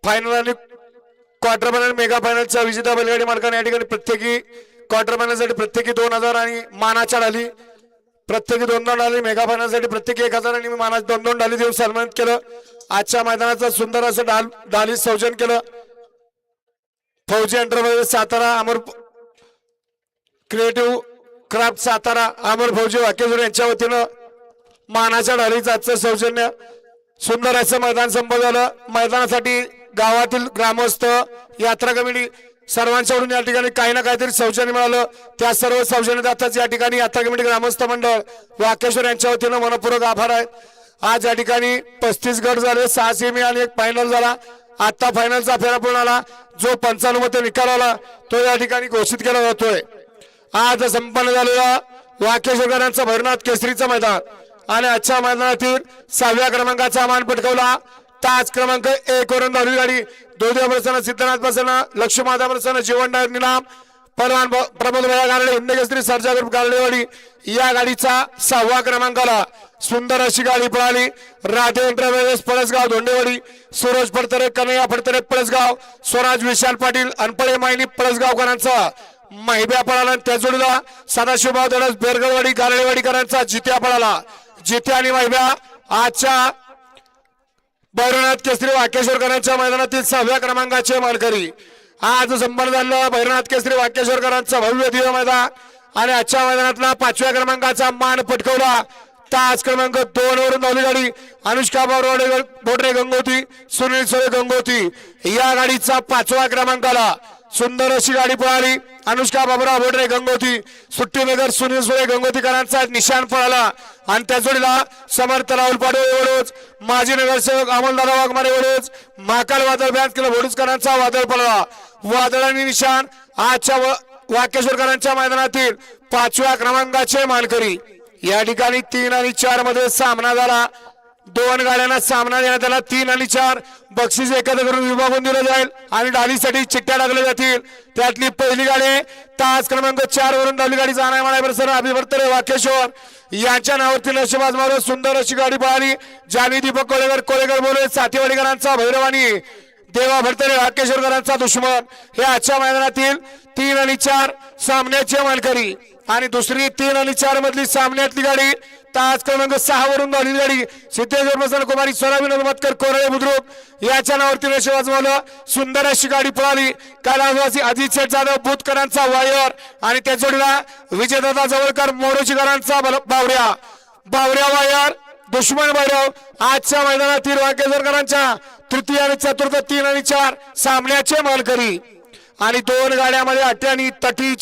Final आणि quarter final mega फायनलच्या विजेता बैलगाडी मालकांनी या ठिकाणी प्रत्येकी क्वार्टर फायनलसाठी प्रत्येकी 2000 आणि मानाच्या डाली प्रत्येकी 2-2 डाली, मेगा फायनलसाठी प्रत्येकी 1000 आणि मानाच्या 2-2 डाली देऊन सन्मानित केलं। आजच्या मैदानाचं सुंदर असं डाली सौजन केलं। फौजी एंटरप्राइजेस सातारा, अमर क्रिएटिव्ह क्राफ्ट सातारा, अमर फौजी वाकेश्वर यांच्या वतीनं मानाच्या डालीचं आजचं सौजन्य सुंदर असं मैदान संपन्न झालं। मैदानासाठी गावातील ग्रामस्थ, यात्रा कमिटी सर्वांच्याकडून या ठिकाणी काही ना काहीतरी सौजन्य मिळालं। त्या सर्व सौजन्यदाताच या ठिकाणी यात्रा कमिटी ग्रामस्थ मंडळ वाकेश्वर यांच्या वतीनं मनपूर्वक आभार आहेत। आज या ठिकाणी 35 गट झाले, 6 सेमी आणि 1 फायनल झाला। आता फायनलचा फेरा पूर्ण आला। जो 95 मते निकाल आला तो या ठिकाणी घोषित केला जातोय। आज संपन्न झालेला वाकेश्वरकरांचा भैरवनाथ केसरीचा मैदान आणि आजच्या मैदानातील 6व्या क्रमांकाचा मान पटकावला तास क्रमांक 1 वरून धावली गाडी दोदिया प्रसन्न, सिद्धनाथ प्रसन्न, लक्ष्मीमाता प्रसन्न, जीवन डायर निलाम, परवान प्रमोद भैया गारडे, हिंद केसरी सर्जा ग्रुप गारडेवाडी या गाडीचा 6व्या क्रमांकाला सुंदर अशी गाडी पळाली। राधे एंटरप्राइजेस पळसगाव धोंडेवाडी, सूरज फडतरे, कन्हैया फडतरे पळसगाव, स्वराज विशाल पाटील अनपळे मायनी पळसगावकरांचा महिब्या पळाला। त्या जोडीला सदाशिवभाऊ दडस बेरगडवाडी गारडेवाडीकरांचा जित्या पळाला। जित्या आणि महिब्या आजच्या भैरवनाथ केसरी वाकेश्वरकरांच्या मैदानातील 6व्या क्रमांकाचे मानकरी। आज संपन्न झालं भैरवनाथ केसरी वाकेश्वरकरांचा भव्य दिव्य मैदान आणि आजच्या मैदानातला 5व्या क्रमांकाचा मान पटकावला तास क्रमांक 2 वरून धावली गाडी अनुष्का बोडरे गंगोती, सुनील सोळे गंगोती या गाडीचा 5व्या क्रमांकाला सुंदर अशी गाडी पळाली। अनुष्का बाबुराव बोडरे गंगोती, सुट्टी मेकर सुनील सोळे गंगोतीकरांचा निशाण पळाला आणि त्या जोडीला समर्थ राहुल पाडवे एवढोच, माजी नगरसेवक अमोलदादा वाघमारे एवढोच, महाकाल वादळ बँक क्लब बोडूसकरांचा वादळ पळाला। वादळ आणि निशाण आजच्या वाकेश्वरकरांच्या मैदानातील 5व्या क्रमांकाचे मानकरी। या ठिकाणी 3 आणि 4 मध्ये सामना झाला। 2 गाड्यांना सामना देण्यात आला। 3 आणि 4 बक्षीस एकत्र करून विभागून दिलं जाईल आणि डालीसाठी चिठ्ठ्या टाकल्या जातील। त्यातली पहिली गाडी तास क्रमांक 4 वरून धावली गाडी जाणार माळा प्रसन्न अभिवर्तरे वाकेश्वर यांच्या नावावरती नशेबाज मारून सुंदर अशी गाडी पळाली। जानी दीपक कोळेकर बोले साथीवाडीकरांचा भैरवानी, देवा भरतरे वाकेश्वरकरांचा दुश्मन हे आजच्या मैदानातील 3 आणि 4 सामन्याचे मानकरी। आणि दुसरी 3 आणि 4 मधली सामन्यातली गाडी तास क्रमांक 6 वरून धावली गाडी सिद्धेश्वर प्रसन्न कुमारी सोनाविनोद मतकर कोरळे बुद्रुक याच्या नावावरती नशेबाज मारून सुंदर अशी गाडी पळाली। कैलासवासी अजित शेठ जाधव बुतकरांचा वायर आणि त्या जोडीला विजयदादा जवळकर मोरोचीकरांचा बावऱ्या वायर दुश्मन भैरव आजच्या मैदानातील वाकेश्वरकरांच्या तृतीय आणि चतुर्थ 3 आणि 4 सामन्याचे मानकरी। आणि 2 गाड्यामध्ये 8 आणि तटीचे